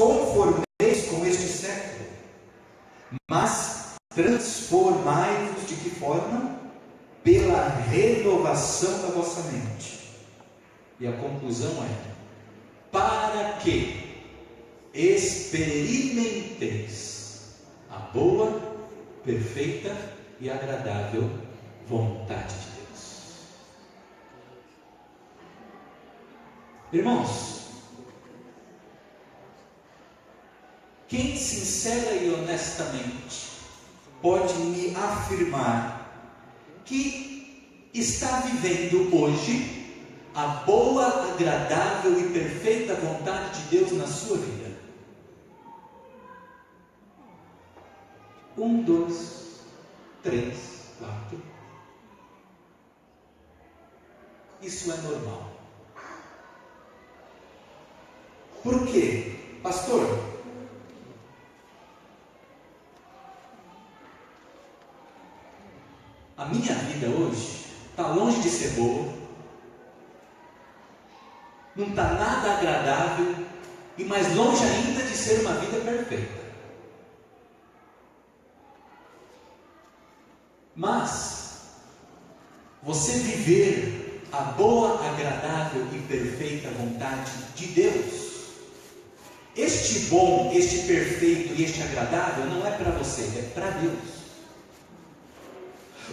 conformeis com este século, mas transformai-vos de que forma? Pela renovação da vossa mente. E a conclusão é: para que experimenteis a boa, perfeita e agradável vontade de Deus. Irmãos, quem sincera e honestamente pode me afirmar que está vivendo hoje a boa, agradável e perfeita vontade de Deus na sua vida? 1, 2, 3, 4. Isso é normal. Por quê? Pastor, a minha vida hoje está longe de ser boa, não está nada agradável e mais longe ainda de ser uma vida perfeita. Mas você viver a boa, agradável e perfeita vontade de Deus, este bom, este perfeito e este agradável não é para você, é para Deus.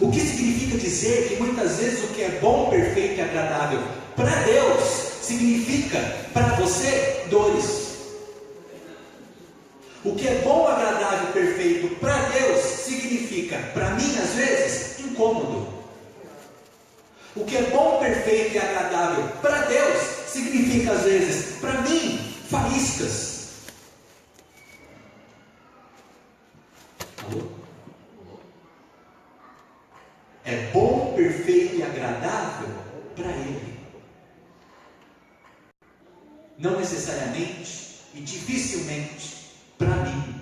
O que significa dizer que muitas vezes o que é bom, perfeito e agradável para Deus significa para você dores. O que é bom, agradável e perfeito para Deus significa para mim às vezes incômodo. O que é bom, perfeito e agradável para Deus significa às vezes para mim faíscas. Alô? É bom, perfeito e agradável para Ele. Não necessariamente e dificilmente para mim.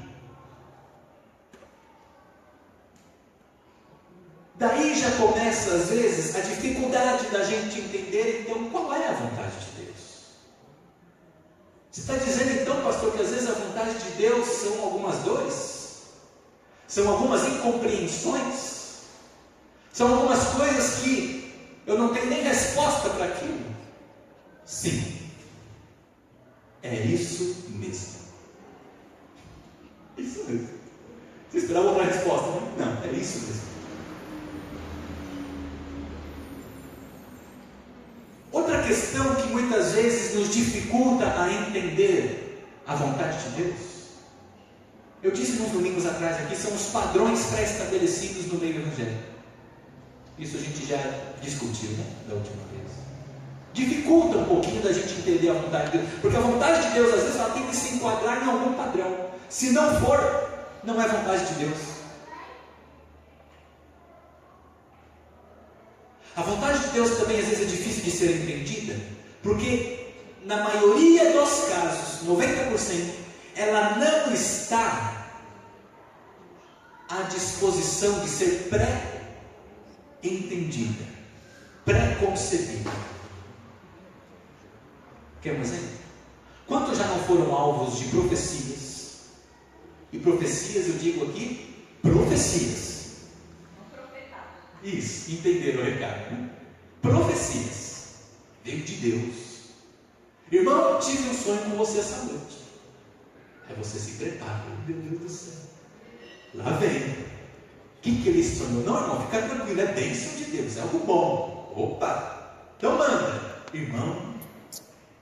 Daí já começa às vezes a dificuldade da gente entender então qual é a vontade de Deus. Você está dizendo então, pastor, que às vezes a vontade de Deus são algumas dores? São algumas incompreensões? São algumas coisas que eu não tenho nem resposta para aquilo? Sim, é isso mesmo. Isso mesmo. Você esperava outra resposta, né? Não, é isso mesmo. Outra questão que muitas vezes nos dificulta a entender a vontade de Deus, eu disse uns domingos atrás aqui, são os padrões pré-estabelecidos no meio evangélico. Isso a gente já discutiu, né, da última vez. Dificulta um pouquinho da gente entender a vontade de Deus, porque a vontade de Deus às vezes ela tem que se enquadrar em algum padrão. Se não for, não é vontade de Deus. A vontade de Deus também às vezes é difícil de ser entendida, porque na maioria dos casos, 90%, ela não está à disposição de ser pré-entendida, pré-concebida. Quer um exemplo? Quantos já não foram alvos de profecias? E profecias, eu digo aqui, profecias. Isso, entenderam o recado, né? Profecias, veio de Deus. Irmão, tive um sonho com você essa noite. Aí você se prepara, meu Deus do céu. Lá vem. O que ele sonhou? Não, irmão, fica tranquilo, é bênção de Deus, é algo bom. Opa, então manda. Irmão,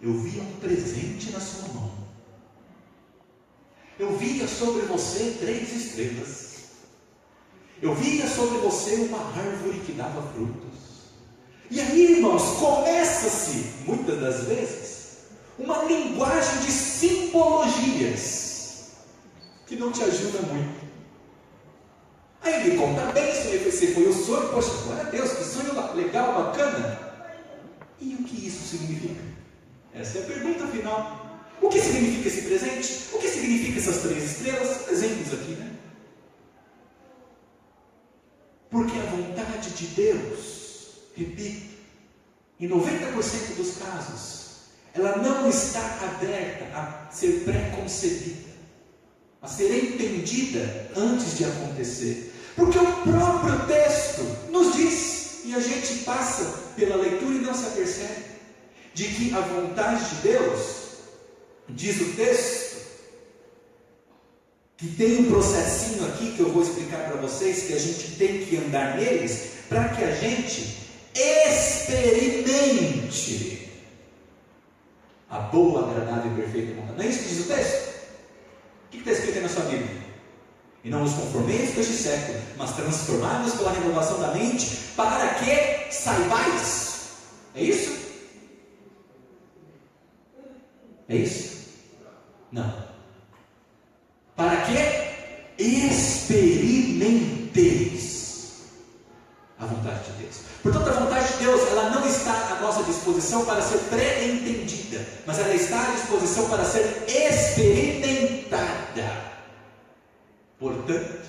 eu via um presente na sua mão. Eu via sobre você 3 estrelas. Eu via sobre você uma árvore que dava frutos. E aí, irmãos, começa-se, muitas das vezes, uma linguagem de simbologias que não te ajuda muito. Aí ele conta bem, esse foi o sonho, poxa, glória a Deus, que sonho legal, bacana. E o que isso significa? Essa é a pergunta final. O que significa esse presente? O que significa essas 3 estrelas? Exemplos aqui, né? Porque a vontade de Deus, repito, em 90% dos casos, ela não está aberta a ser pré-concebida, a ser entendida antes de acontecer. Porque o próprio texto nos diz, e a gente passa pela leitura e não se apercebe, de que a vontade de Deus, diz o texto, que tem um processinho aqui que eu vou explicar para vocês, que a gente tem que andar neles, para que a gente experimente a boa, agradável e perfeita vontade. Não é isso que diz o texto? O que está escrito aí na sua Bíblia? E não os conformeis com este século, mas transformai-vos pela renovação da mente, para que saibais. É isso? É isso? Não. Para que experimenteis a vontade de Deus. Portanto, a vontade de Deus, ela não está à nossa disposição para ser pré-entendida, mas ela está à disposição para ser experimentada. Portanto,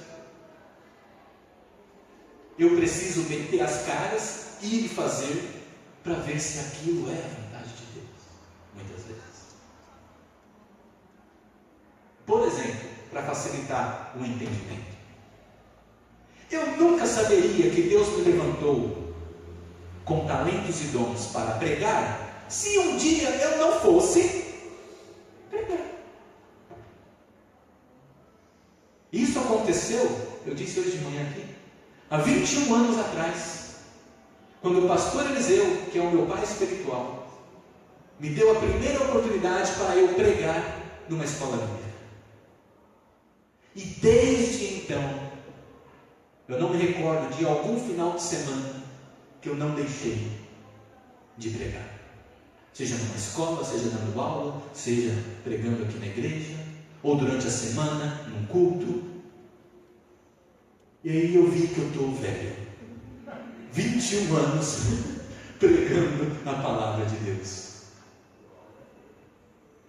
eu preciso meter as caras e ir fazer para ver se aquilo é a vontade de Deus. Muitas vezes. Por exemplo, para facilitar o entendimento, eu nunca saberia que Deus me levantou com talentos e dons para pregar, se um dia eu não fosse pregar. Isso aconteceu, eu disse hoje de manhã aqui, há 21 anos atrás, quando o pastor Eliseu, que é o meu pai espiritual, me deu a primeira oportunidade para eu pregar numa escola bíblica. E desde então, eu não me recordo de algum final de semana que eu não deixei de pregar. Seja numa escola, seja dando aula, seja pregando aqui na igreja, ou durante a semana, num culto. E aí eu vi que eu estou velho. 21 anos pregando a palavra de Deus.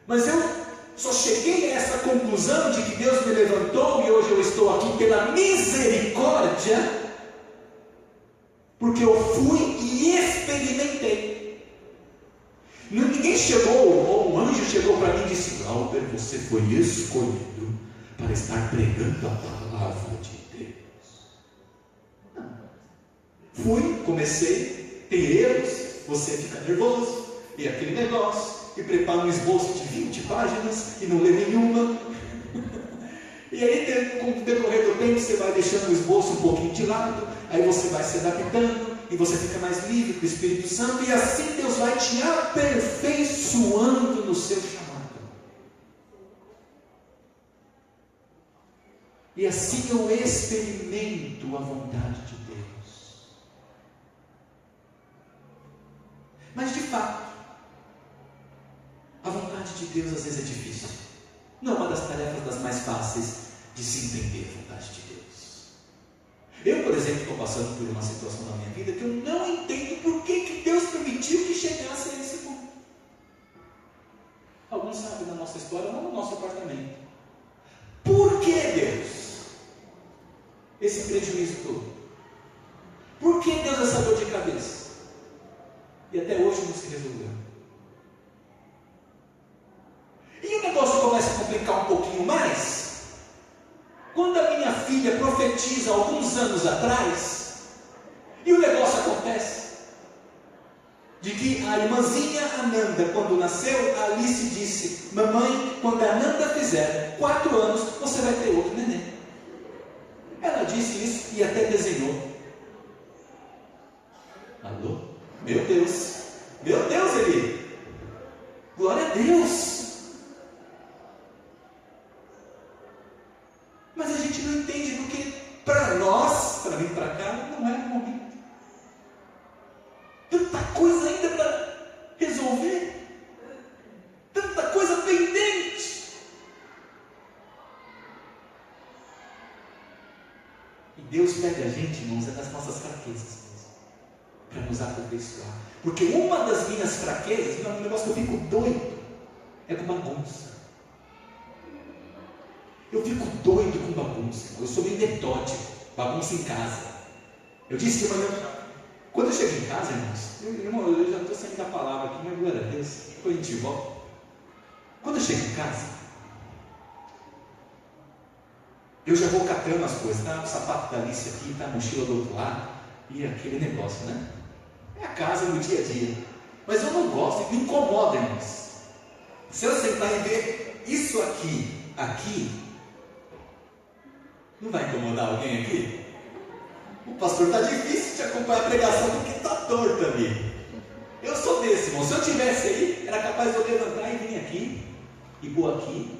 Mas eu só cheguei a essa conclusão de que Deus me levantou e hoje eu estou aqui pela misericórdia, porque eu fui e experimentei. Ninguém chegou, ou um anjo chegou para mim e disse: Glauber, você foi escolhido para estar pregando a palavra de Deus. Não. Fui, comecei, tem erros, você fica nervoso, e aquele negócio, e prepara um esboço de 20 páginas e não lê nenhuma. E aí, com o decorrer do tempo, você vai deixando o esboço um pouquinho de lado, aí você vai se adaptando, e você fica mais livre com o Espírito Santo, e assim Deus vai te aperfeiçoando no seu chamado. E assim eu experimento a vontade de Deus. Mas de fato, a vontade de Deus às vezes é difícil. Não é uma das tarefas das mais fáceis de se entender a vontade de Deus. Eu, por exemplo, estou passando por uma situação na minha vida que eu não entendo por que Deus permitiu que chegasse a esse ponto. Alguns sabem da nossa história, não do nosso apartamento. Por que Deus? Esse prejuízo todo. Por que Deus essa dor de cabeça? E até hoje não se resolveu. E o negócio começa a complicar um pouquinho mais quando a minha filha profetiza alguns anos atrás, e o negócio acontece de que a irmãzinha Ananda, quando nasceu, a Alice disse: mamãe, quando a Ananda fizer 4 anos, você vai ter outro neném. Ela disse isso e até desenhou. Alô? Meu Deus, Eli, glória a Deus. Mas a gente não entende porque para nós, para vir para cá, não é o momento. Tanta coisa ainda para resolver, tanta coisa pendente. E Deus pede a gente, irmãos, é das nossas fraquezas para nos aperfeiçoar. Porque uma das minhas fraquezas, um negócio que eu fico doido, é com bagunça. Eu fico doido com bagunça. Eu sou meio metódico. Bagunça em casa. Eu disse que amanhã, Quando eu chego em casa, irmão, eu já estou saindo da palavra aqui, mas glória a Deus, depois a gente volta. Quando eu chego em casa, eu já vou catando as coisas, tá? O sapato da Alice aqui, tá? A mochila do outro lado, e aquele negócio, né? É a casa no dia a dia. Mas eu não gosto, me incomoda, irmãos. Se eu sentar e ver isso aqui, não vai incomodar alguém aqui? O pastor está difícil de acompanhar a pregação porque está torto ali. Eu sou desse, irmão. Se eu tivesse aí, era capaz de eu levantar e vir aqui, e pôr aqui.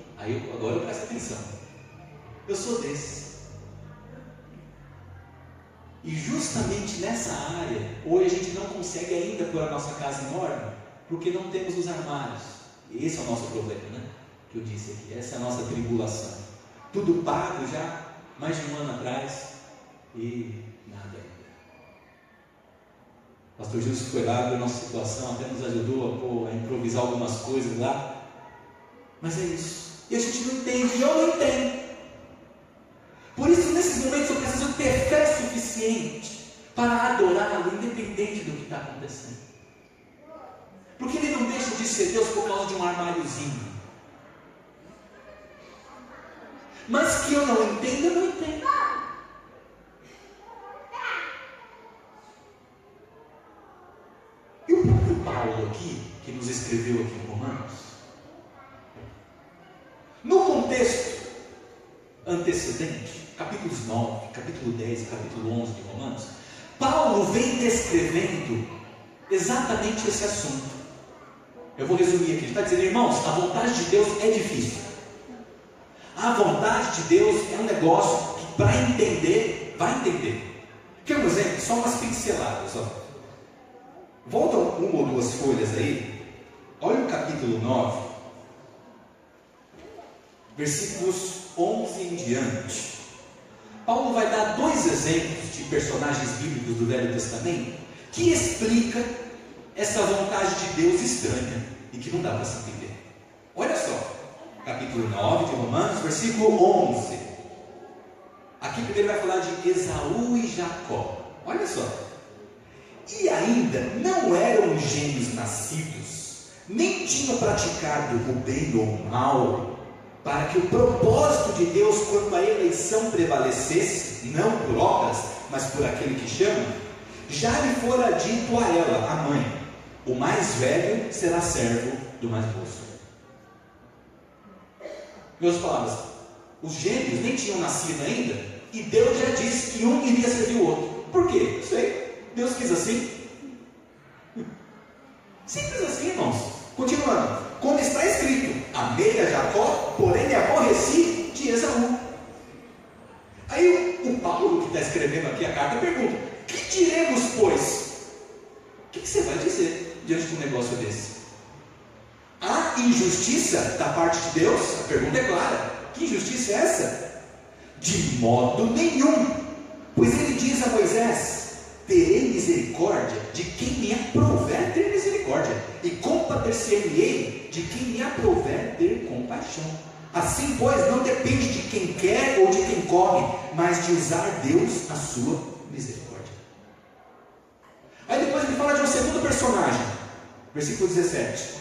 Agora eu presto atenção. Eu sou desse. E justamente nessa área, hoje a gente não consegue ainda pôr a nossa casa em ordem, porque não temos os armários. Esse é o nosso problema, né? Que eu disse aqui. Essa é a nossa tribulação. Tudo pago já, mais de um ano atrás, e nada ainda. Pastor Gilson foi lá, viu a nossa situação, até nos ajudou a improvisar algumas coisas lá. Mas é isso. E a gente não entende, eu não entendo. Por isso, nesses momentos, eu preciso ter fé suficiente para adorá-lo, independente do que está acontecendo. Porque ele não deixa de ser Deus por causa de um armáriozinho. Mas que eu não entendo, eu não entendo. E o próprio Paulo aqui, que nos escreveu aqui em Romanos, no contexto antecedente, capítulos 9, capítulo 10 e capítulo 11 de Romanos, Paulo vem descrevendo exatamente esse assunto. Eu vou resumir aqui. Ele está dizendo, irmãos, a vontade de Deus é difícil. A vontade de Deus é um negócio que para entender, vai entender. Quer um exemplo? Só umas pinceladas. Ó. Volta uma ou duas folhas aí. Olha o capítulo 9, versículos 11 em diante. Paulo vai dar dois exemplos de personagens bíblicos do Velho Testamento que explica essa vontade de Deus estranha e que não dá para se entender. Olha só, capítulo 9 de Romanos, versículo 11. Aqui primeiro vai falar de Esaú e Jacó. Olha só. E ainda não eram gêmeos nascidos, nem tinham praticado o bem ou o mal, para que o propósito de Deus quanto à eleição prevalecesse, não por obras, mas por aquele que chama, já lhe fora dito a ela, a mãe, o mais velho será servo do mais moço. Meus palavras, os gêmeos nem tinham nascido ainda, e Deus já disse que um iria servir o outro. Por quê? Não sei. Deus quis assim. Simples assim, irmãos. Continuando. Como está escrito, amei a Jacó, porém me aborreci de Esaú. Aí o Paulo, que está escrevendo aqui a carta, pergunta, que diremos, pois? O que você vai dizer diante de um negócio desse? Há injustiça da parte de Deus? A pergunta é clara. Que injustiça é essa? De modo nenhum. Pois ele diz a Moisés, terei misericórdia de quem me aprouver ter misericórdia, e compadecer-me-ei de quem me aprouver ter compaixão. Assim, pois, não depende de quem quer ou de quem come, mas de usar Deus a sua misericórdia. Aí depois ele fala de um segundo personagem, versículo 17.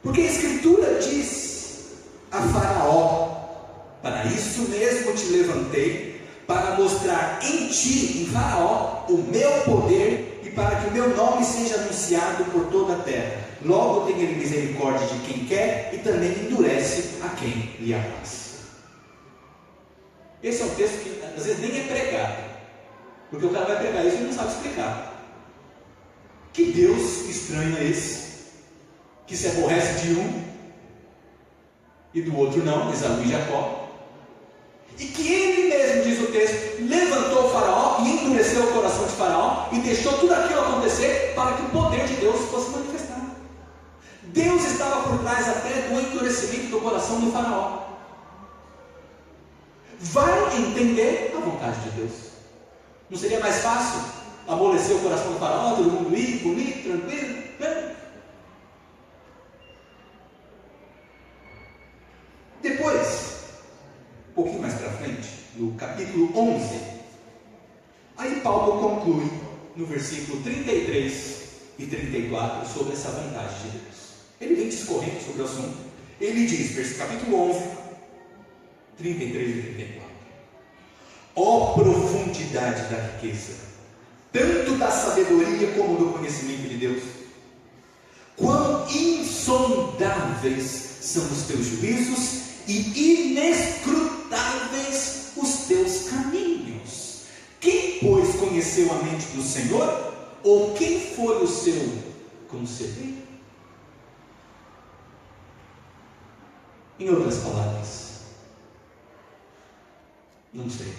Porque a Escritura diz a Faraó, para isso mesmo te levantei, para mostrar em ti, em Faraó, o meu poder, e para que o meu nome seja anunciado por toda a terra. Logo tem ele misericórdia de quem quer, e também endurece a quem lhe apraz. Esse é um texto que às vezes nem é pregado, porque o cara vai pregar isso e não sabe explicar. Que Deus estranho é esse, que se aborrece de um e do outro não, Esaú e Jacó, e que ele mesmo, diz o texto, levantou o Faraó e endureceu o coração de Faraó e deixou tudo aquilo acontecer para que o poder de Deus fosse manifestado. Deus estava por trás até do endurecimento do coração do Faraó. Vai entender a vontade de Deus. Não seria mais fácil amolecer o coração do Faraó, todo mundo ir, bonito, tranquilo, né? Depois, um pouquinho mais para frente, no capítulo 11, aí Paulo conclui no versículo 33 e 34 sobre essa vontade de Deus. Ele vem discorrendo sobre o assunto. Ele diz, capítulo 11, 33 e 34: ó profundidade da riqueza, tanto da sabedoria como do conhecimento de Deus! Quão insondáveis são os teus juízos e inescrutáveis os teus caminhos! Quem, pois, conheceu a mente do Senhor? Ou quem foi o seu conselheiro? Em outras palavras, não sei.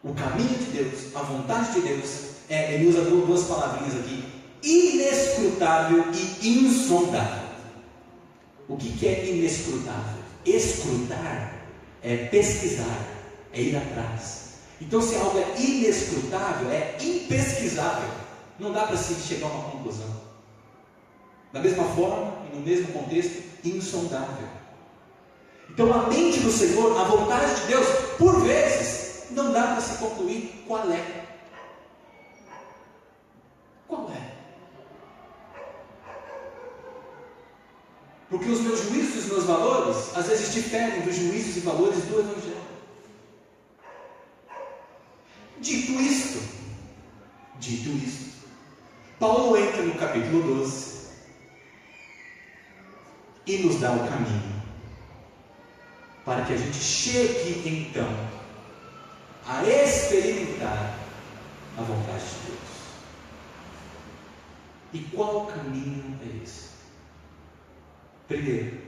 O caminho de Deus, a vontade de Deus, ele usa duas palavrinhas aqui: inescrutável e insondável. O que é inescrutável? Escrutar é pesquisar, é ir atrás. Então, se algo é inescrutável, é impesquisável, não dá para se chegar a uma conclusão. Da mesma forma, e no mesmo contexto, insondável. Então, a mente do Senhor, a vontade de Deus, por vezes, não dá para se concluir qual é. Qual é? Porque os meus juízos e os meus valores, às vezes, diferem dos juízos e valores do Evangelho. Dito isto, Paulo entra no capítulo 12 e nos dá o caminho para que a gente chegue então a experimentar a vontade de Deus. E qual caminho é esse? Primeiro,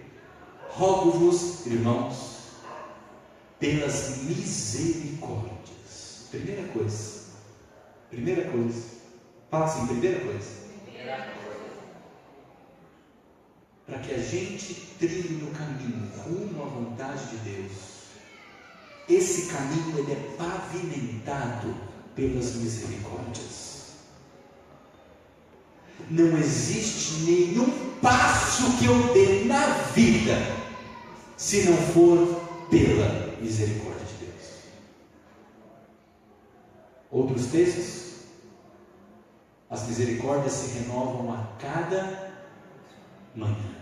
rogo-vos, irmãos, pelas misericórdias. Primeira coisa. Fala assim, primeira coisa. Para que a gente trilhe no caminho rumo à vontade de Deus, esse caminho ele é pavimentado pelas misericórdias. Não existe nenhum passo que eu dê na vida se não for pela misericórdia de Deus. Outros textos: as misericórdias se renovam a cada manhã.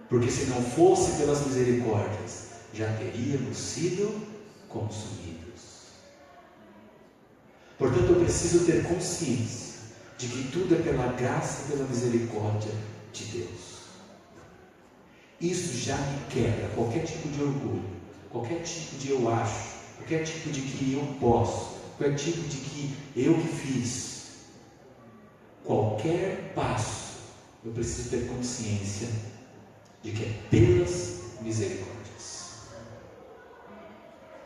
Porque se não fosse pelas misericórdias, já teríamos sido consumidos. Portanto, eu preciso ter consciência de que tudo é pela graça e pela misericórdia de Deus. Isso já me quebra qualquer tipo de orgulho, qualquer tipo de eu acho, qualquer tipo de que eu posso, qualquer tipo de que eu que fiz. Qualquer passo, eu preciso ter consciência de que é pelas misericórdias.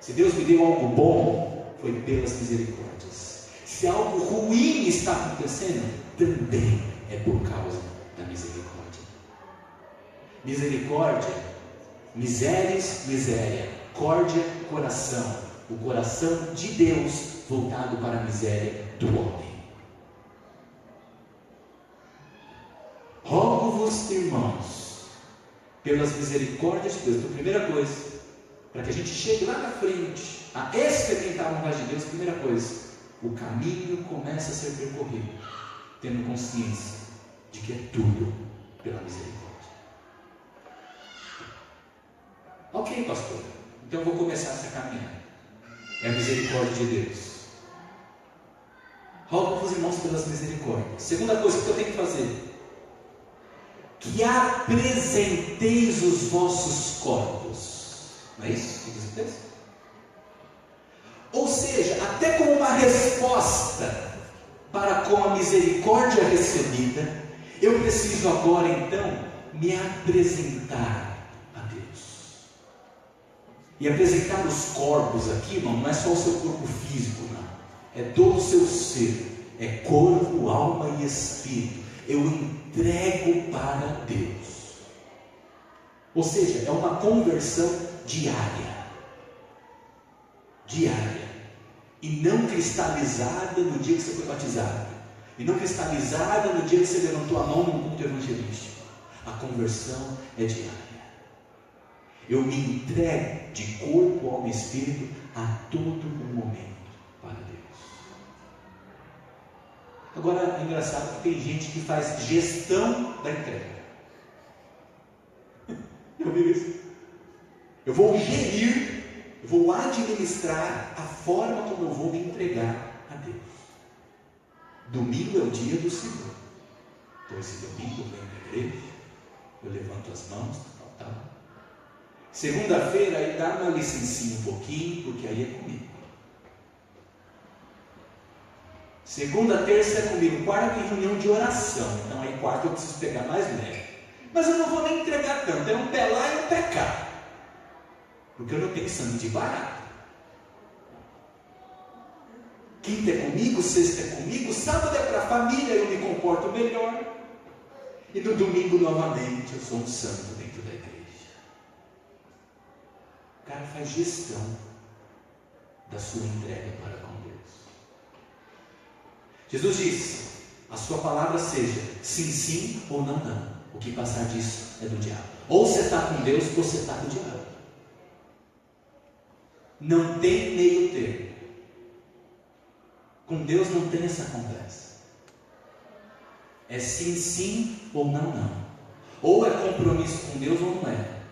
Se Deus me deu algo bom, foi pelas misericórdias. Se algo ruim está acontecendo, também é por causa da misericórdia. Misericórdia, miseres, miséria, córdia, coração. O coração de Deus voltado para a miséria do homem. Rogo-vos, irmãos, pelas misericórdias de Deus. Então, primeira coisa, para que a gente chegue lá na frente a experimentar a vontade de Deus, primeira coisa, o caminho começa a ser percorrido, tendo consciência de que é tudo pela misericórdia. Ok, pastor, então eu vou começar essa caminhada. É a misericórdia de Deus. Rogo-vos, irmãos, pelas misericórdias. Segunda coisa que eu tenho que fazer: que apresenteis os vossos corpos. Não é isso que diz o texto? Ou seja, até como uma resposta para com a misericórdia recebida, eu preciso agora então me apresentar a Deus. E apresentar os corpos aqui, irmão, não é só o seu corpo físico, não. É todo o seu ser. É corpo, alma e espírito. Eu entrego para Deus. Ou seja, é uma conversão diária. E não cristalizada no dia que você foi batizado. E não cristalizada no dia que você levantou a mão no culto evangelístico. A conversão é diária. Eu me entrego de corpo, alma e espírito a todo um momento para Deus. Agora, é engraçado que tem gente que faz gestão da entrega. Eu vi isso. Eu vou gerir, eu vou administrar a forma como eu vou me entregar a Deus. Domingo é o dia do Senhor. Então esse domingo eu venho na igreja, eu levanto as mãos, tal. Segunda-feira aí dá uma licencinha um pouquinho, porque aí é comigo. Segunda, terça é comigo. Quarta tem reunião de oração, então aí quarta eu preciso pegar mais leve. Mas eu não vou nem entregar tanto, é um pé lá e um pé cá. Porque eu não tenho sangue de barata. Quinta é comigo, sexta é comigo, sábado é para a família, eu me comporto melhor. E no domingo, novamente, eu sou um santo dentro da igreja. O cara faz gestão da sua entrega para com Deus. Jesus disse: a sua palavra seja sim, sim ou não, não. O que passar disso é do diabo. Ou você está com Deus, ou você está com o diabo. Não tem meio termo. Com Deus não tem essa conversa. É sim, sim ou não, não. Ou é compromisso com Deus ou não é.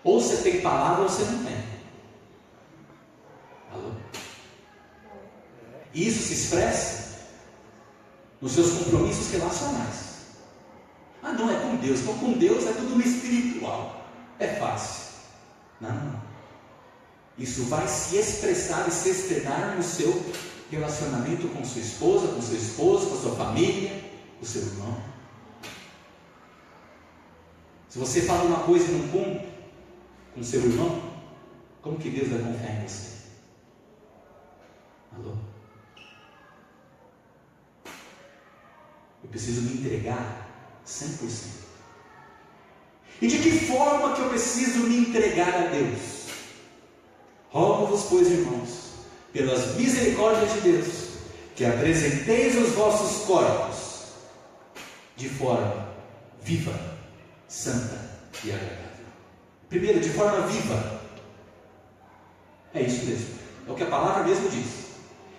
Ou você tem palavra ou você não tem. Alô? E isso se expressa nos seus compromissos relacionais. Ah, não, é com Deus. Então com Deus é tudo no espiritual. É fácil. Não. Isso vai se expressar e se externar no seu relacionamento com sua esposa, com seu esposo, com a sua família, com o seu irmão. Se você fala uma coisa e não cumpre com o seu irmão, como que Deus vai confiar em você? Alô? Eu preciso me entregar 100%. E de que forma que eu preciso me entregar a Deus? Rogo-vos, pois, irmãos, pelas misericórdias de Deus, que apresenteis os vossos corpos de forma viva, santa e agradável. Primeiro, de forma viva. É isso mesmo. É o que a palavra mesmo diz.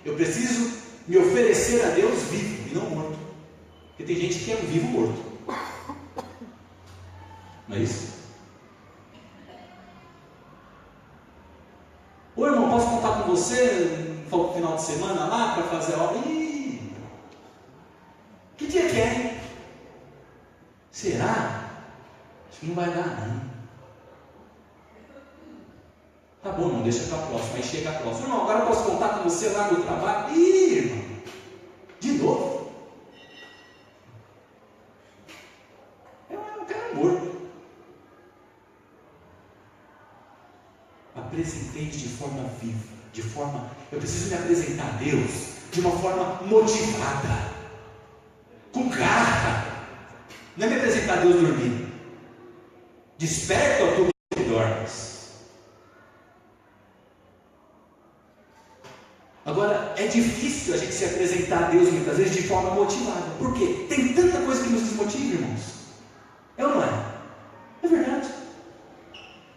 Eu preciso me oferecer a Deus vivo e não morto. Porque tem gente que é vivo morto. Não é isso? Ô irmão, posso contar com você no final de semana lá para fazer a obra? Ih, que dia que é, hein? Será? Acho que não vai dar, não. Tá bom, não, deixa para a próxima. Aí chega a próxima. Irmão, agora eu posso contar com você lá no trabalho? Ih, irmão, de novo? É um cara morto. Apresentei de forma viva, eu preciso me apresentar a Deus de uma forma motivada, com garra. Não é me apresentar a Deus dormindo. Desperta, ó tu que dormes. Agora, é difícil a gente se apresentar a Deus muitas vezes de forma motivada. Por quê? Tem tanta coisa que nos desmotiva, irmãos. É ou não é? É verdade.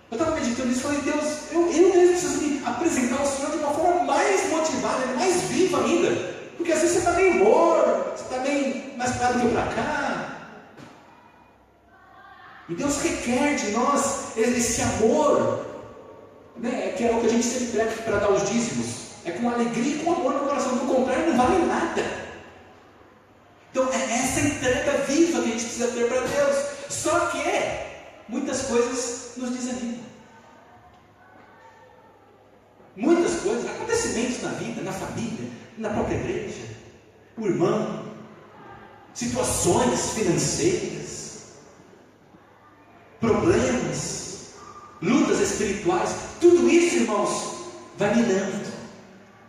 Eu estava meditando nisso e falei: Deus, eu mesmo preciso me apresentar ao Senhor de uma forma mais motivada, mais viva ainda. Porque às vezes você está meio morto, você está meio mais para lá do que para cá. E Deus requer de nós esse amor, né? Que é o que a gente sempre prega para dar os dízimos. É com alegria e com amor no coração. Do contrário, não vale nada. Então é essa entrega viva que a gente precisa ter para Deus. Só que muitas coisas nos desanimam. Muitas coisas, acontecimentos na vida, na família, na própria igreja, o irmão, situações financeiras, problemas, lutas espirituais, tudo isso, irmãos, vai minando,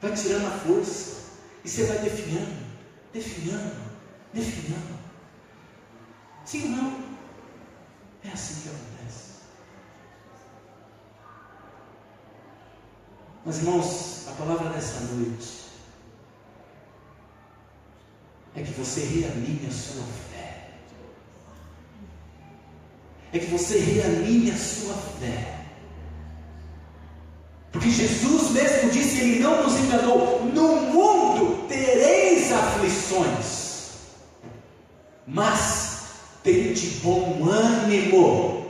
vai tirando a força, e você vai definhando. Sim ou não? É assim que acontece. Mas, irmãos, a palavra dessa noite é que você realinhe a sua fé. Porque Jesus mesmo disse, Ele não nos enganou: no mundo tereis aflições, mas tende bom ânimo.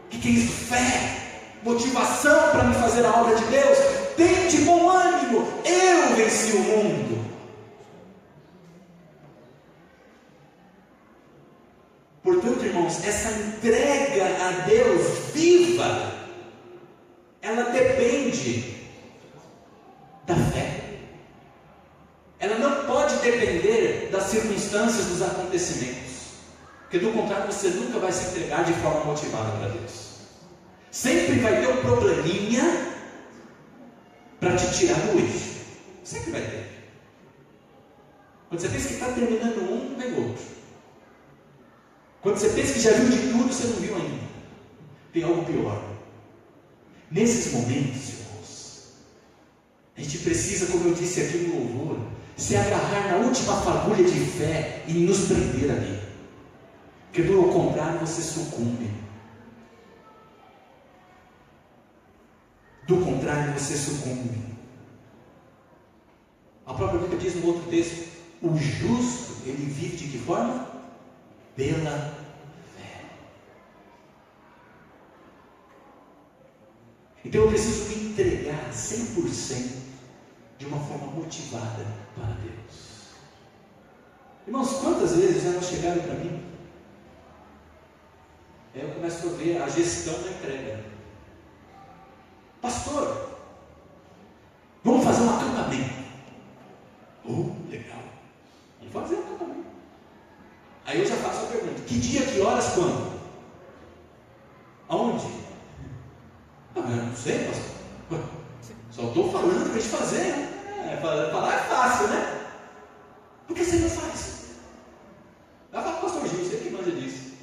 O que é isso? Fé, motivação para me fazer a obra de Deus. Tende bom ânimo, eu venci o mundo. Portanto, irmãos, essa entrega a Deus viva, ela depende da fé. Ela não pode depender das circunstâncias, dos acontecimentos, porque do contrário você nunca vai se entregar de forma motivada para Deus. Sempre vai ter um probleminha para te tirar do eixo. Sempre vai ter. Quando você pensa que está terminando um, vem outro. Quando você pensa que já viu de tudo, você não viu ainda. Tem algo pior. Nesses momentos, irmãos, a gente precisa, como eu disse aqui no louvor, se agarrar na última fagulha de fé e nos prender ali. Porque do contrário você sucumbe. Do contrário você sucumbe. A própria Bíblia diz no outro texto: o justo, ele vive de que forma? Pela fé. Então eu preciso me entregar 100% de uma forma motivada para Deus. Irmãos, quantas vezes elas chegaram para mim? Aí eu começo a ver a gestão da entrega. Pastor, vamos fazer um acampamento. Legal. Vamos fazer um acampamento. Aí eu já faço a pergunta: que dia, que horas, quando? Aonde? Eu não sei, pastor. Só estou falando para a gente fazer, né? Falar é fácil, né? Por que você não faz? Vai falar com o pastor Gil, você que manja disso.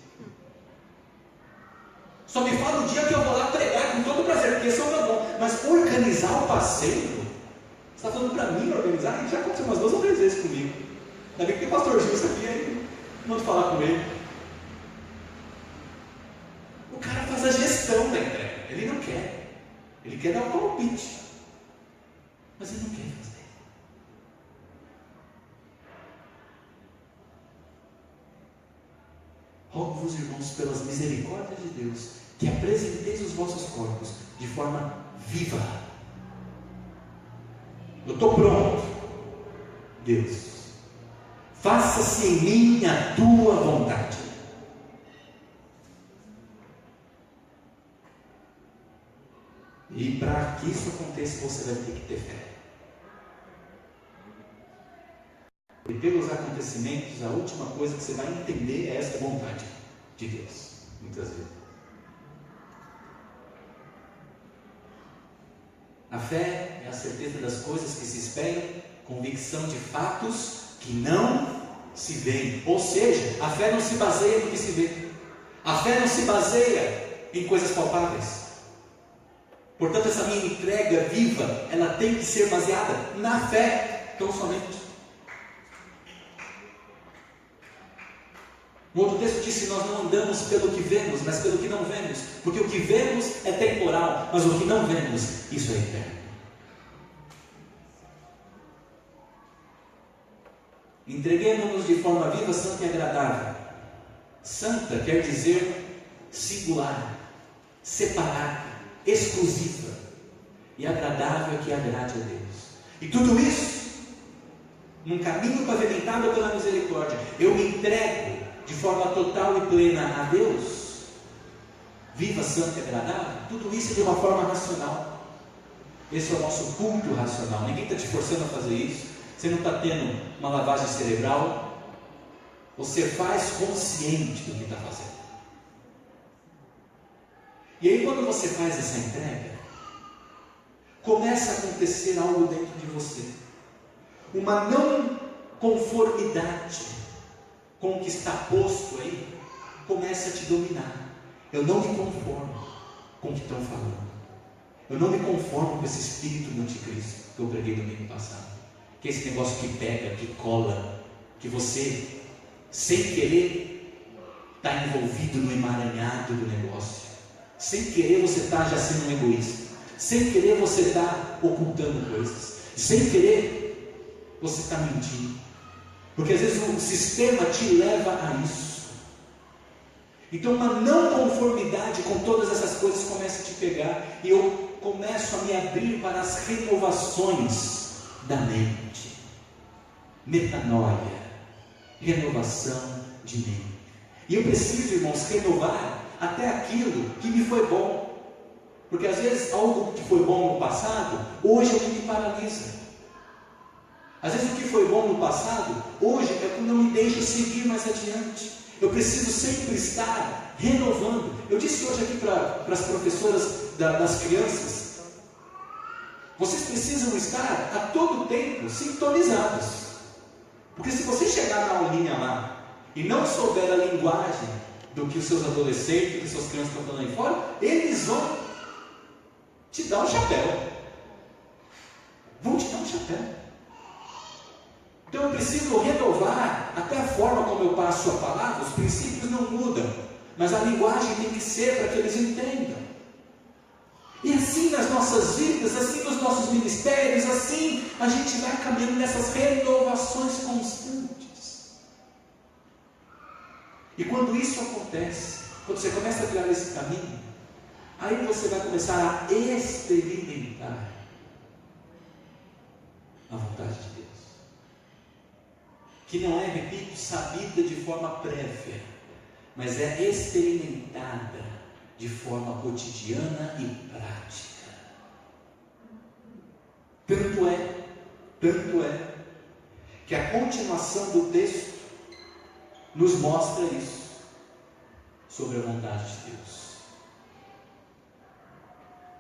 Só me fala o dia que eu vou lá pregar com todo prazer, porque esse é o meu dom. Mas organizar o passeio, você está falando para mim organizar? Já aconteceu umas 2 ou 3 vezes comigo. Ainda bem que tem o pastor Gil aqui, aí mando falar com ele. O cara faz a gestão da entrega. Ele não quer. Ele quer dar um palpite. Mas ele não quer fazer. Rogo-vos, irmãos, pelas misericórdias de Deus, que apresenteis os vossos corpos de forma viva. Eu estou pronto. Deus, faça-se em mim a tua vontade. E para que isso aconteça, você vai ter que ter fé. E pelos acontecimentos, a última coisa que você vai entender é essa vontade de Deus, muitas vezes. A fé é a certeza das coisas que se esperam, convicção de fatos que não se veem. Ou seja, a fé não se baseia no que se vê. A fé não se baseia em coisas palpáveis. Portanto, essa minha entrega viva, ela tem que ser baseada na fé, tão somente. No outro texto diz que nós não andamos pelo que vemos, mas pelo que não vemos. Porque o que vemos é temporal, mas o que não vemos, isso é eterno. Entreguemos-nos de forma viva, santa e agradável. Santa quer dizer singular, separada, exclusiva. E agradável é que agrade a Deus. E tudo isso, num caminho pavimentado pela misericórdia, eu me entrego de forma total e plena a Deus, viva, santa e agradável. Tudo isso de uma forma racional. Esse é o nosso culto racional. Ninguém está te forçando a fazer isso. Você não está tendo uma lavagem cerebral. Você faz consciente do que está fazendo. E aí, quando você faz essa entrega, começa a acontecer algo dentro de você. Uma não conformidade com o que está posto aí, começa a te dominar. Eu não me conformo com o que estão falando. Eu não me conformo com esse espírito do anticristo que eu preguei domingo passado. Que é esse negócio que pega, que cola, que você, sem querer, está envolvido no emaranhado do negócio. Sem querer você está já sendo um egoísta. Sem querer você está ocultando coisas. Sem querer você está mentindo. Porque às vezes o sistema te leva a isso. Então uma não conformidade com todas essas coisas começa a te pegar. E eu começo a me abrir para as renovações da mente. Metanoia. Renovação de mente. E eu preciso, irmãos, renovar até aquilo que me foi bom. Porque às vezes algo que foi bom no passado, hoje é o que me paralisa. Às vezes o que foi bom no passado, hoje é o que não me deixa seguir mais adiante. Eu preciso sempre estar renovando. Eu disse hoje aqui para as professoras das crianças, vocês precisam estar a todo tempo sintonizados. Porque se você chegar na aulinha lá e não souber a linguagem do que os seus adolescentes, do que as suas crianças estão falando aí fora, eles vão te dar um chapéu. Vão te dar um chapéu. Então eu preciso renovar até a forma como eu passo a palavra. Os princípios não mudam, mas a linguagem tem que ser para que eles entendam. E assim nas nossas vidas, assim nos nossos ministérios, assim a gente vai caminhando nessas renovações constantes. E quando isso acontece, quando você começa a criar esse caminho, aí você vai começar a experimentar a vontade de Deus. Que não é, repito, sabida de forma prévia, mas é experimentada de forma cotidiana e prática. Tanto é, que a continuação do texto nos mostra isso, sobre a vontade de Deus.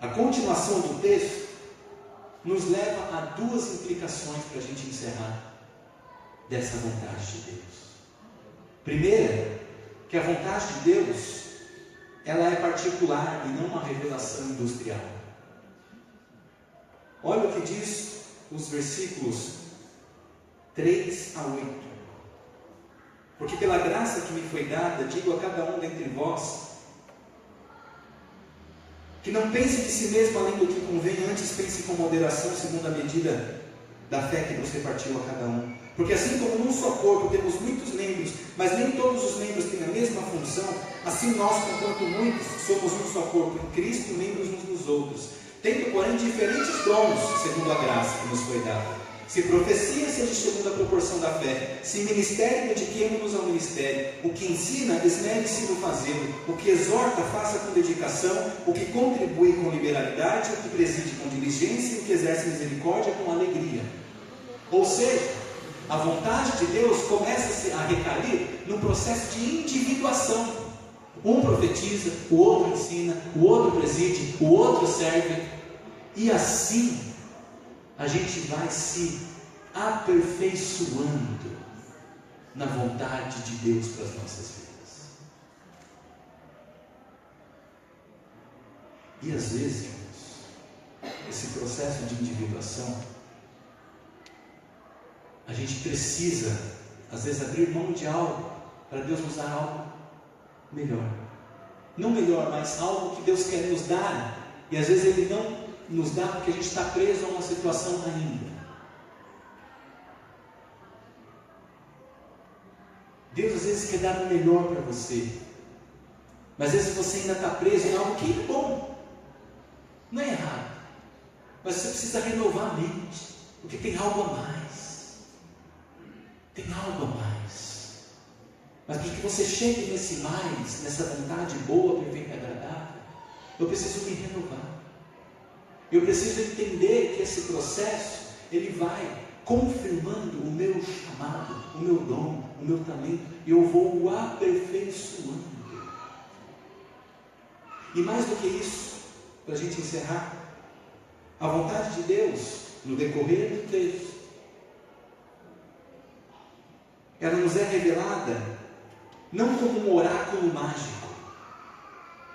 A continuação do texto nos leva a duas implicações para a gente encerrar dessa vontade de Deus. Primeira, que a vontade de Deus, ela é particular e não uma revelação industrial. Olha o que diz os versículos 3 a 8. Porque pela graça que me foi dada, digo a cada um dentre vós, que não pense de si mesmo além do que convém, antes pense com moderação, segundo a medida da fé que Deus repartiu a cada um. Porque assim como num só corpo temos muitos membros, mas nem todos os membros têm a mesma função, assim nós, conquanto muitos, somos um só corpo em Cristo, membros uns dos outros, tendo, porém, diferentes dons, segundo a graça que nos foi dada. Se profecia, seja segundo a proporção da fé. Se ministério, dediquemo-nos ao ministério. O que ensina, esmere-se no fazê-lo. O que exorta, faça com dedicação. O que contribui com liberalidade. O que preside com diligência. O que exerce misericórdia com alegria. Ou seja, a vontade de Deus começa a recair no processo de individuação. Um profetiza, o outro ensina, o outro preside, o outro serve. E assim a gente vai se aperfeiçoando na vontade de Deus para as nossas vidas. E às vezes, irmãos, esse processo de individuação, a gente precisa, às vezes, abrir mão de algo para Deus nos dar algo melhor. Não melhor, mas algo que Deus quer nos dar, e às vezes Ele não nos dá porque a gente está preso a uma situação ainda. Deus às vezes quer dar o melhor para você, mas às vezes você ainda está preso em algo que é bom, não é errado, mas você precisa renovar a mente, porque tem algo a mais. Tem algo a mais. Mas para que você chegue nesse mais, nessa vontade boa, perfeita e agradável, eu preciso me renovar. Eu preciso entender que esse processo, ele vai confirmando o meu chamado, o meu dom, o meu talento, e eu vou o aperfeiçoando. E mais do que isso, para a gente encerrar, a vontade de Deus, no decorrer do texto, ela nos é revelada não como um oráculo mágico,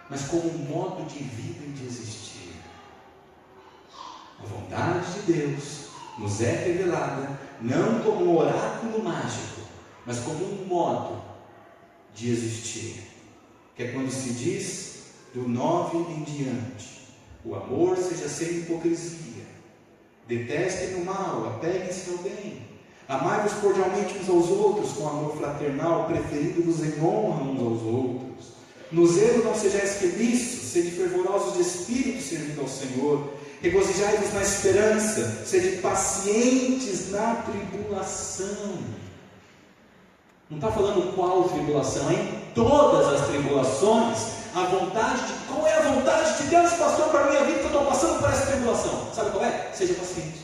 mas como um modo de vida e de existir. A vontade de Deus nos é revelada não como um oráculo mágico, mas como um modo de existir, que é quando se diz do 9 em diante, O amor seja sem hipocrisia. Detestem o mal, apeguem-se ao bem. Amai-vos cordialmente uns aos outros com amor fraternal, preferindo-vos em honra uns aos outros. No zelo não sejais remiços, sede fervorosos de espírito servindo ao Senhor. Regozijai-vos na esperança, sede pacientes na tribulação. Não está falando qual tribulação, em todas as tribulações. A vontade de, qual é a vontade de Deus, pastor, para a minha vida que eu estou passando por essa tribulação? Sabe qual é? Seja paciente.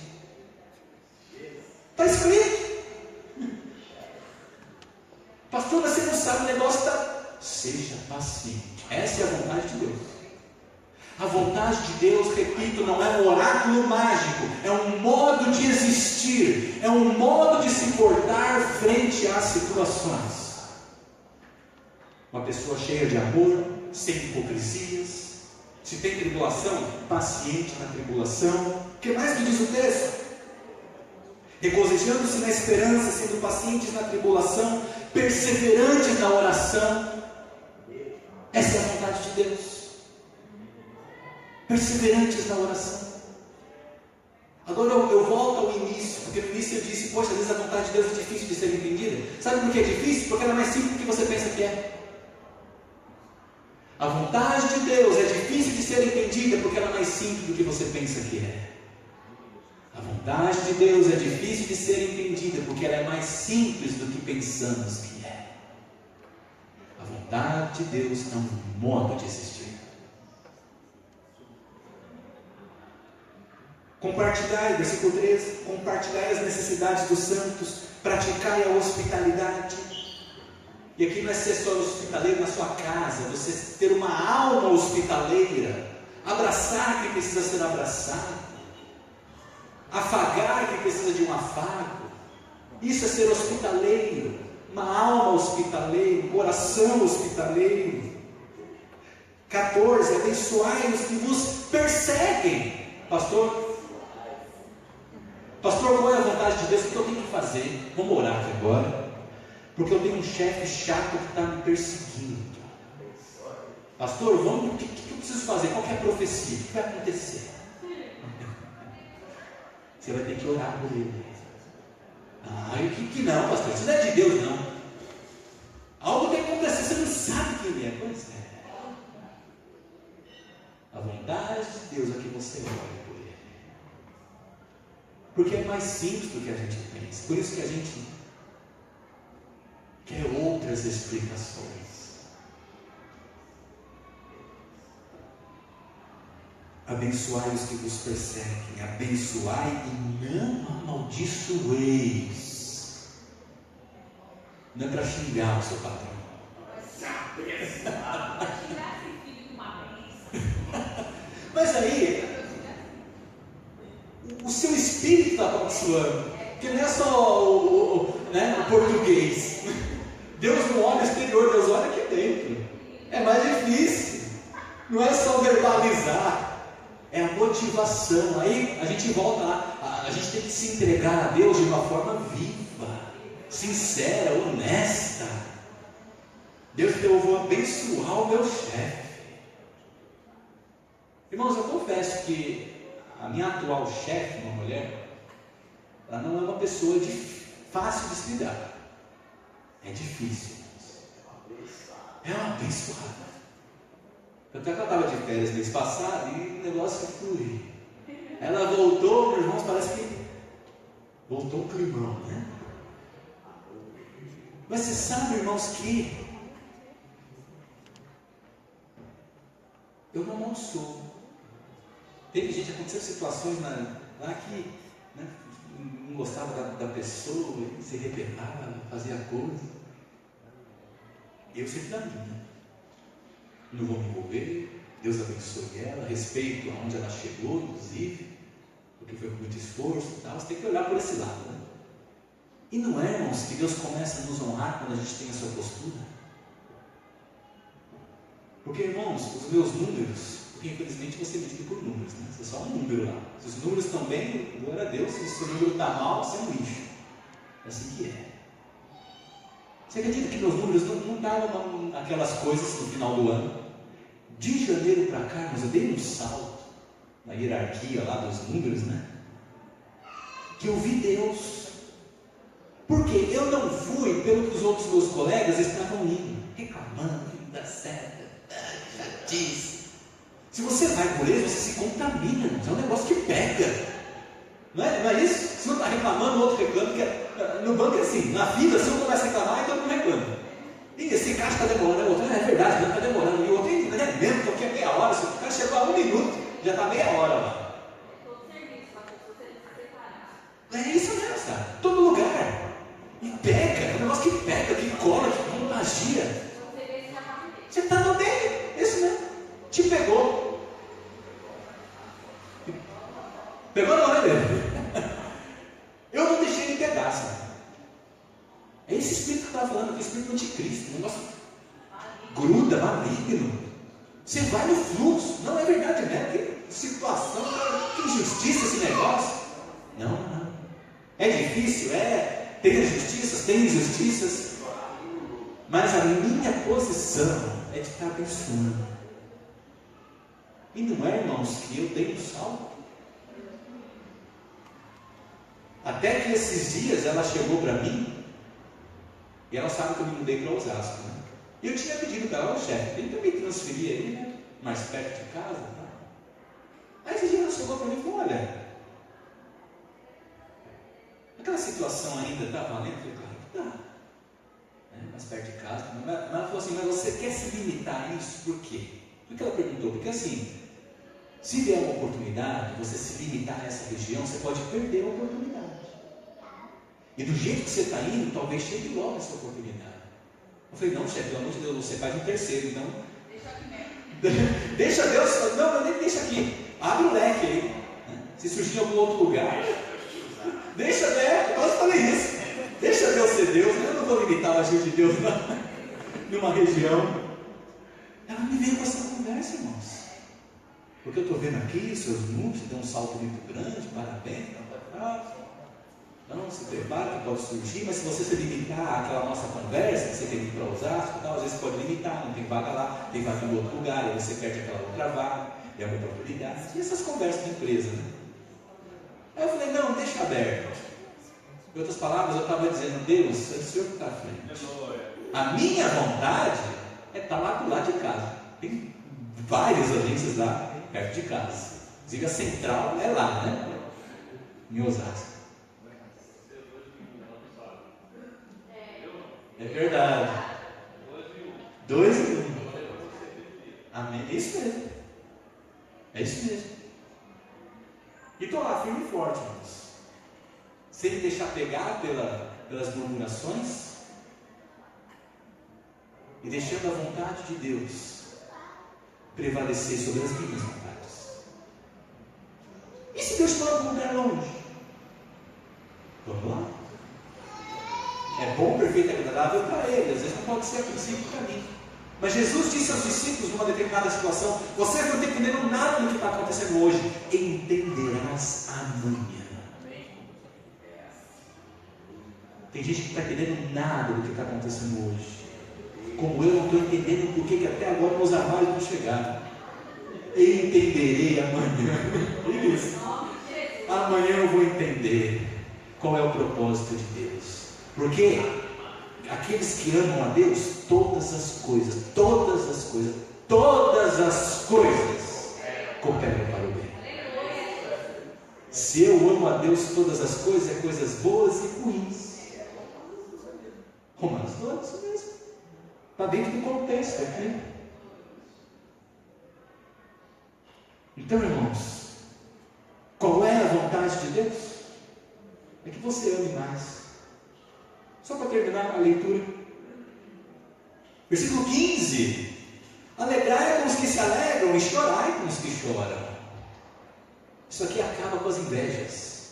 Está escrito. Pastor, você não sabe, o negócio está. Seja paciente. Essa é a vontade de Deus. A vontade de Deus, repito, não é um oráculo mágico, é um modo de existir, é um modo de se portar frente às situações. Uma pessoa cheia de amor, sem hipocrisias. Se tem tribulação, paciente na tribulação. O que mais que diz o texto? Regozijando-se na esperança, sendo pacientes na tribulação, perseverantes na oração. Essa é a vontade de Deus. Perseverantes na oração. Agora eu volto ao início, porque no início eu disse, poxa, às vezes a vontade de Deus é difícil de ser entendida. Sabe por que é difícil? Porque ela é mais simples do que você pensa que é. A vontade de Deus é difícil de ser entendida porque ela é mais simples do que você pensa que é. A vontade de Deus é difícil de ser entendida porque ela é mais simples do que pensamos que é. A vontade de Deus é um modo de existir. Compartilhai, versículo 13, compartilhai as necessidades dos santos, praticai a hospitalidade. E aqui não é ser só hospitaleiro na sua casa, você ter uma alma hospitaleira, abraçar quem precisa ser abraçado, afagar quem precisa de um afago. Isso é ser hospitaleiro, uma alma hospitaleira, um coração hospitaleiro. 14, abençoai os que vos perseguem. Pastor, qual é a vontade de Deus? O que eu tenho que fazer? Vamos orar aqui agora. Porque eu tenho um chefe chato que está me perseguindo. Pastor, o que eu preciso fazer? Qual que é a profecia? O que vai acontecer? Você vai ter que orar por ele. Que não, pastor? Isso não é de Deus, não. Algo tem que acontecer, você não sabe quem ele é. Pois é. A vontade de Deus é que você ore por ele. Porque é mais simples do que a gente pensa. Por isso que a gente quer outras explicações. Abençoai os que vos perseguem, abençoai e não amaldiçoeis. Não é para xingar o seu patrão. Mas aí, o seu espírito está amaldiçoando, porque não é só o português. Deus não olha o exterior, Deus olha aqui dentro. É mais difícil. Não é só verbalizar, é a motivação. Aí a gente volta lá, a gente tem que se entregar a Deus de uma forma viva, sincera, honesta. Deus, eu vou abençoar o meu chefe. Irmãos, eu confesso que a minha atual chefe, uma mulher, ela não é uma pessoa fácil de se lidar. É difícil. É uma abençoada. Tanto é que ela estava de férias mês passado e o negócio flui. Ela voltou, meus irmãos, parece que voltou o climão, né? Mas você sabe, irmãos, que eu não amaldiçoo. Teve gente, aconteceu situações lá que não gostava da pessoa, se rebelava, fazia coisa. Eu sempre da minha. Não vou me envolver. Deus abençoe ela, respeito aonde ela chegou, inclusive, porque foi com muito esforço e tal. Você tem que olhar por esse lado, né? E não é, irmãos, que Deus começa a nos honrar quando a gente tem essa postura? Porque, irmãos, os meus números, porque infelizmente você medida por números, né? Você é só um número lá. Se os números estão bem, glória a Deus. Se o seu número está mal, você é um lixo. É assim que é. Você acredita que meus números não davam aquelas coisas no final do ano? De janeiro para cá, mas eu dei um salto. na hierarquia lá dos números, né? Que eu vi Deus. Porque eu não fui pelo que os outros meus colegas estavam indo, reclamando que não dá certo, já disse. Se você vai por eles, você se contamina, é um negócio que pega. Não é isso? Se um está reclamando, o outro reclama. No banco é assim, na fila, se um começa a reclamar, então não reclama. E esse caixa está demorando, o outro, é verdade, não está demorando. E o outro, não é mesmo, porque é meia hora, se o cara chegou a 1 minuto, já está meia hora lá. É isso mesmo, sabe? Todo lugar. E pega, é um negócio que pega, que cola, que contagia. Você está no meio, isso mesmo. Te pegou. Pegou não, né, dele? Eu não deixei ele pegar, sabe? É esse espírito que eu estava falando, que é o espírito anticristo, um negócio gruda, maligno. Você vai no fluxo, não é verdade, né? Que situação, que injustiça esse negócio. Não. É difícil, tem injustiças, mas a minha posição é de estar abençoando. E não é, irmãos, que eu dei um salto. Até que esses dias ela chegou para mim, e ela sabe que eu me mudei para Osasco, né? E eu tinha pedido para ela, chefe, tenta me transferir aí, né? Mais perto de casa. Tá? Aí esse dia ela chegou para mim e falou, olha, aquela situação ainda está valendo? Eu falei, claro que está. Mais perto de casa. Mas ela falou assim, mas você quer se limitar a isso? Por quê? Por que ela perguntou? Porque assim, se vier uma oportunidade, você se limitar a essa região, você pode perder a oportunidade. E do jeito que você está indo, talvez chegue logo essa oportunidade. Eu falei, não, chefe, pelo amor de Deus, você faz um terceiro, então. Deixa aqui mesmo. Deixa Deus, não, nem deixa aqui. Abre o leque aí. Né? Se surgir em algum outro lugar. Deixa, né? Eu falei isso. Deixa Deus ser Deus, né? Eu não vou limitar o agir de Deus numa região. Ela me veio com essa conversa, irmãos. Porque eu estou vendo aqui, seus números, você deu um salto muito grande, parabéns, não, se prepara, que pode surgir, mas se você se limitar àquela nossa conversa, que você tem que ir para Osasco, às vezes pode limitar, não tem vaga lá, tem vaga em outro lugar, aí você perde aquela outra vaga, é uma oportunidade. E essas conversas de empresa, né? Aí eu falei, não, deixa aberto. Em outras palavras, eu estava dizendo, Deus, é o Senhor que está à frente. A minha vontade é estar lá do lado de casa. Tem várias agências lá perto de casa. Inclusive a central é lá, né? Em Osasco. É verdade. 2 e 1. Amém. É isso mesmo. É isso mesmo. E estou lá firme e forte, irmãos. Sem me deixar pegar pelas murmurações e deixando a vontade de Deus prevalecer sobre as minhas vontades. E se Deus for algum lugar longe? Vamos lá? É bom, perfeito e agradável para ele. Às vezes não pode ser a princípio para mim. Mas Jesus disse aos discípulos numa determinada situação: vocês não estão entendendo nada do que está acontecendo hoje, entenderás amanhã. Tem gente que não está entendendo nada do que está acontecendo hoje. Como eu não estou entendendo por que até agora meus armários não chegaram. Entenderei amanhã. Isso. Amanhã eu vou entender qual é o propósito de Deus. Porque aqueles que amam a Deus, todas as coisas cooperam para o bem. Se eu amo a Deus, todas as coisas, é coisas boas e ruins. Romanos 2, isso mesmo. Está dentro do contexto aqui. Então, irmãos, qual é a vontade de Deus? É que você ame mais. Só para terminar a leitura. Versículo 15. Alegrai com os que se alegram e chorai com os que choram. Isso aqui acaba com as invejas.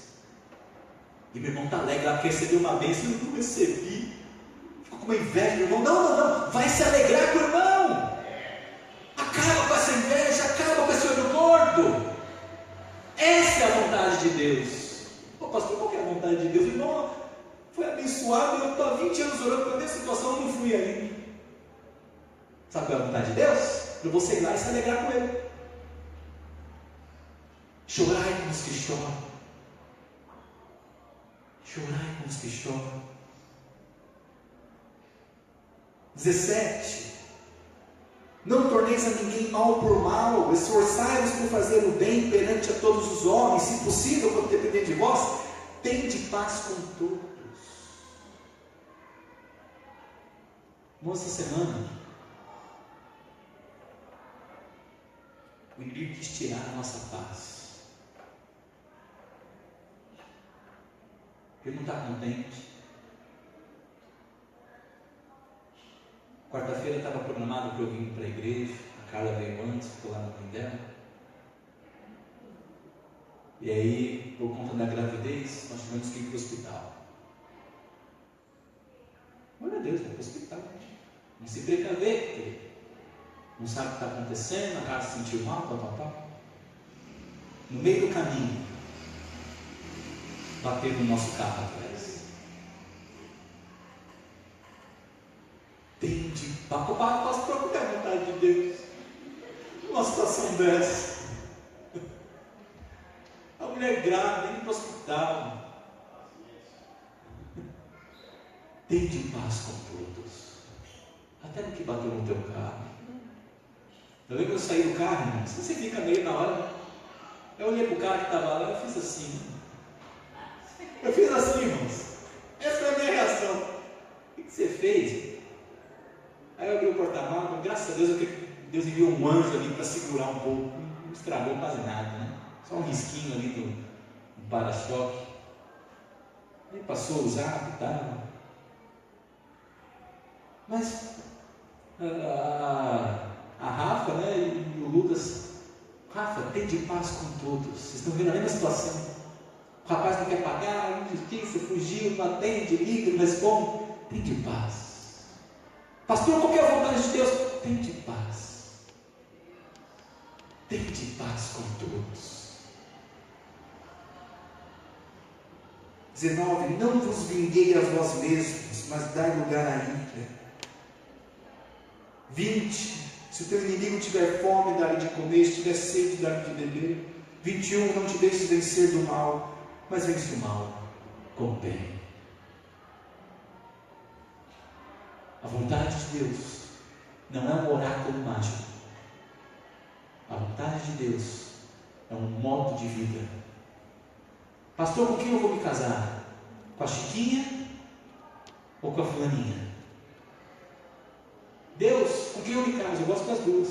E meu irmão está alegre lá porque recebeu uma bênção. Eu não recebi. Ficou com uma inveja, meu irmão. Não. Vai se alegrar com o irmão. Acaba com essa inveja. Acaba com esse olho gordo. Essa é a vontade de Deus. Ô pastor, qual que é a vontade de Deus? Irmão, foi abençoado. Eu estou há 20 anos orando para a mesma situação. Eu não fui ainda. Sabe qual é a vontade de Deus? Para você ir lá e se alegrar com ele. Chorai com os que choram. Chorai com os que choram. 17. Não torneis a ninguém mal por mal, esforçai-vos por fazer o bem perante a todos os homens, se possível, quando depender de vós, tende paz com todos. Essa semana, o inimigo quis tirar a nossa paz. Ele não está contente. Quarta-feira estava programado para eu vir para a igreja. A Carla veio antes, ficou lá no fim dela. E aí, por conta da gravidez, nós tivemos que ir para o hospital. Glória a Deus, vai para o hospital. Não se precaver, porque não sabe o que está acontecendo, a Carla se sentiu mal, tal. No meio do caminho, bateu no nosso carro atrás. Tende papo, posso procurar a vontade de Deus numa situação dessa. A mulher grávida indo para o hospital. Tende paz com todos, até no que bateu no teu carro. Eu lembro que eu saí do carro, irmão. Se você fica meio na hora, eu olhei para o cara que estava lá, eu fiz assim. Irmãos. Essa foi a minha reação. O que você fez? Aí eu abri o porta-malas, graças a Deus, Deus enviou um anjo ali para segurar um pouco. Não estragou quase nada, né? Só um risquinho ali do para-choque. Aí passou a usar e tal. Mas a Rafa, né, e o Lucas, Rafa, tem de paz com todos. Vocês estão vendo a mesma situação. O rapaz não quer pagar, injustiça, fugiu, não atende, liga, não responde. Tem de paz. Pastor, qual que é a vontade de Deus? Tem de paz. Tem de paz com todos. 19. Não vos vinguei a vós mesmos, mas dai lugar à ira. 20. Se o teu inimigo tiver fome, dá-lhe de comer, se tiver sede, dá-lhe de beber. 21. Não te deixes vencer do mal, mas vence o mal com o bem. A vontade de Deus não é um oráculo mágico. A vontade de Deus é um modo de vida. Pastor, com quem eu vou me casar? Com a Chiquinha ou com a fulaninha? Deus, com quem eu me caso? Eu gosto das duas.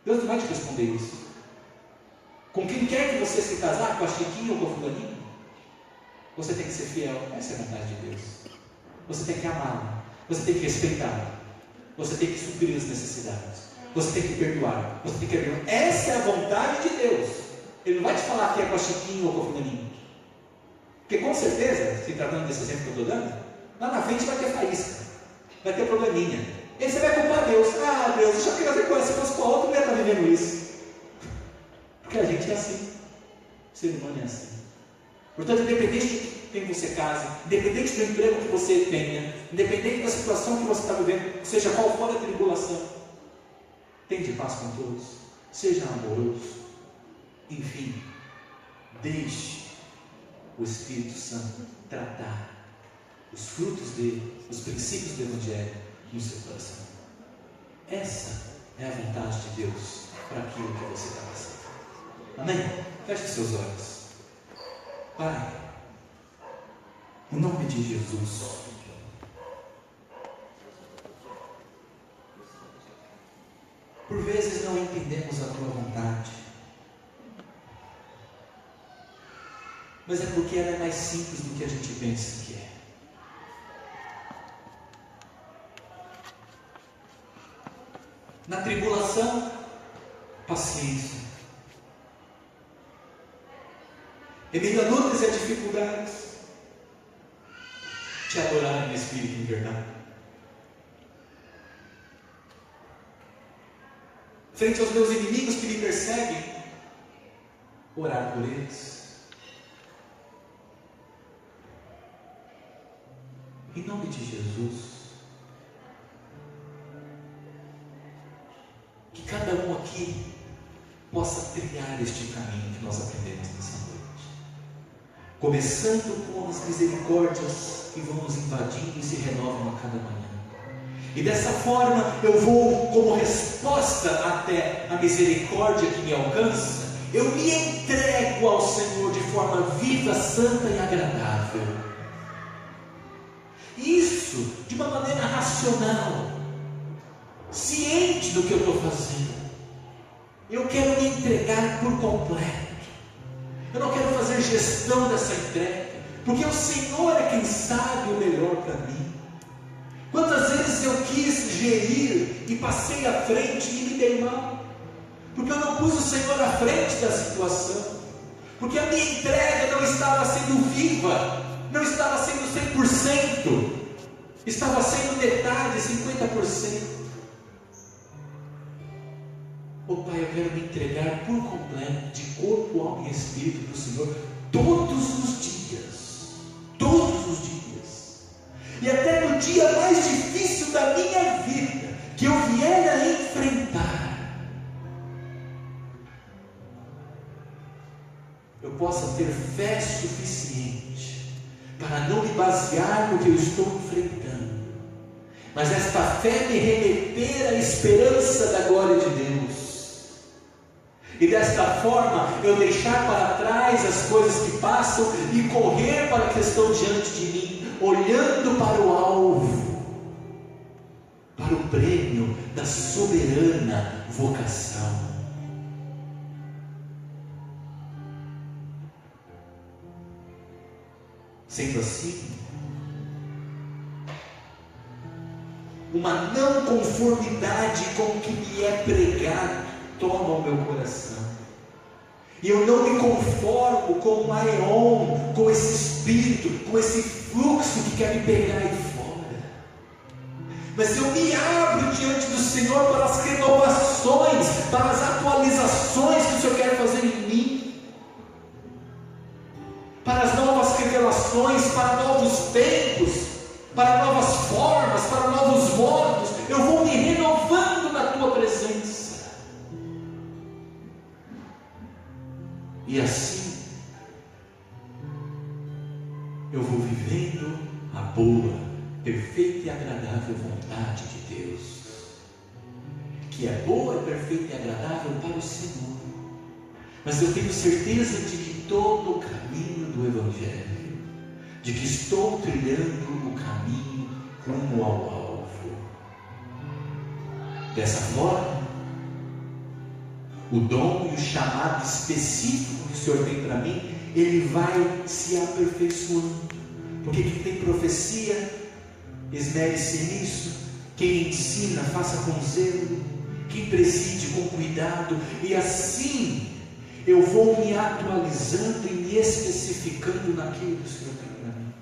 Deus não vai te responder isso. Com quem quer que você se casar, com a Chiquinha ou com a fulaninha, você tem que ser fiel. Essa é a vontade de Deus. Você tem que amá-lo. Você tem que respeitá-lo. Você tem que suprir as necessidades. Você tem que perdoar. Você tem que abrir. Essa é a vontade de Deus. Ele não vai te falar que é com a Chiquinha ou com a fulaninha. Porque com certeza, se tratando desse exemplo que eu estou dando, lá na frente vai ter faísca. Vai ter probleminha. E aí você vai culpar Deus. Ah, Deus, eu já queria ver com essa, se fosse com a outra, eu ia estar vivendo isso. Porque a gente é assim. O ser humano é assim. Portanto, independente de quem você case, independente do emprego que você tenha, independente da situação que você está vivendo, seja qual for a tribulação, tende paz com todos, seja amoroso. Enfim, deixe o Espírito Santo tratar os frutos dele, os princípios do Evangelho no seu coração. Essa é a vontade de Deus para aquilo que você está passando. Amém? Feche seus olhos. Pai, em nome de Jesus, por vezes não entendemos a tua vontade, mas é porque ela é mais simples do que a gente pensa que é. Na tribulação, paciência. Em meio a lutas e a dificuldades, te adorar em espírito e em verdade. Frente aos meus inimigos que me perseguem, orar por eles. Em nome de Jesus, que cada um aqui possa trilhar este caminho que nós aprendemos nessa noite. Começando com as misericórdias que vão nos invadindo e se renovam a cada manhã. E dessa forma eu vou, como resposta até a misericórdia que me alcança, eu me entrego ao Senhor de forma viva, santa e agradável. Isso de uma maneira racional, ciente do que eu estou fazendo. Eu quero me entregar por completo. Eu não quero fazer gestão dessa entrega, porque o Senhor é quem sabe o melhor para mim. Quantas vezes eu quis gerir e passei à frente e me dei mal, porque eu não pus o Senhor à frente da situação, porque a minha entrega não estava sendo viva, não estava sendo 100%, estava sendo metade, 50%. Oh Pai, eu quero me entregar por completo, de corpo, alma e espírito para o Senhor, todos os dias, e até no dia mais difícil da minha vida, que eu vier a enfrentar, eu possa ter fé suficiente para não me basear no que eu estou enfrentando, mas esta fé me remeter à esperança da glória de Deus. E desta forma eu deixar para trás as coisas que passam e correr para a questão diante de mim, olhando para o alvo, para o prêmio da soberana vocação. Sendo assim, uma não conformidade com o que me é pregado toma o meu coração, e eu não me conformo com o aeon, com esse espírito, com esse fluxo que quer me pegar aí fora, mas eu me abro diante do Senhor para as renovações, para as atualizações que o Senhor quer fazer em mim, para as novas revelações, para novos tempos, para novas formas, para novos modos. Eu vou me renovando na Tua presença. E assim, eu vou vivendo a boa, perfeita e agradável vontade de Deus, que é boa, perfeita e agradável para o Senhor. Mas eu tenho certeza de que todo o caminho do Evangelho, de que estou trilhando o caminho rumo ao alvo. Dessa forma, o dom e o chamado específico que o Senhor tem para mim, ele vai se aperfeiçoando, porque quem tem profecia, esmere-se nisso, quem ensina, faça com zelo, quem preside com cuidado, e assim eu vou me atualizando e me especificando naquilo que o Senhor tem para mim,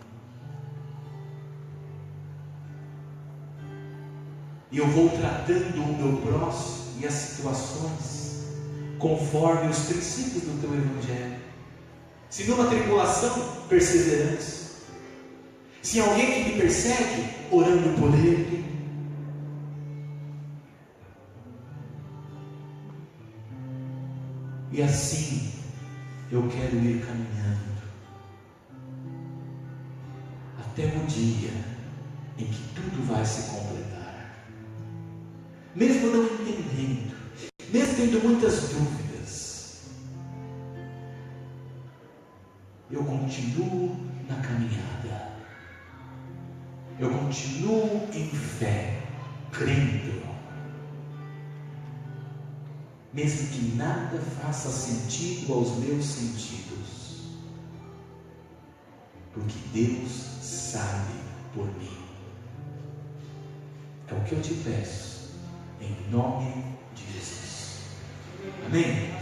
e eu vou tratando o meu próximo e as situações conforme os princípios do Teu Evangelho. Se numa tribulação, perseverança. Se alguém que me persegue, orando por ele. E assim eu quero ir caminhando até o dia em que tudo vai se completar, mesmo não entendendo, mesmo tendo muitas dúvidas, eu continuo na caminhada, eu continuo em fé, crendo, mesmo que nada faça sentido aos meus sentidos, porque Deus sabe por mim. É o que eu te peço, em nome de Jesus. Amém?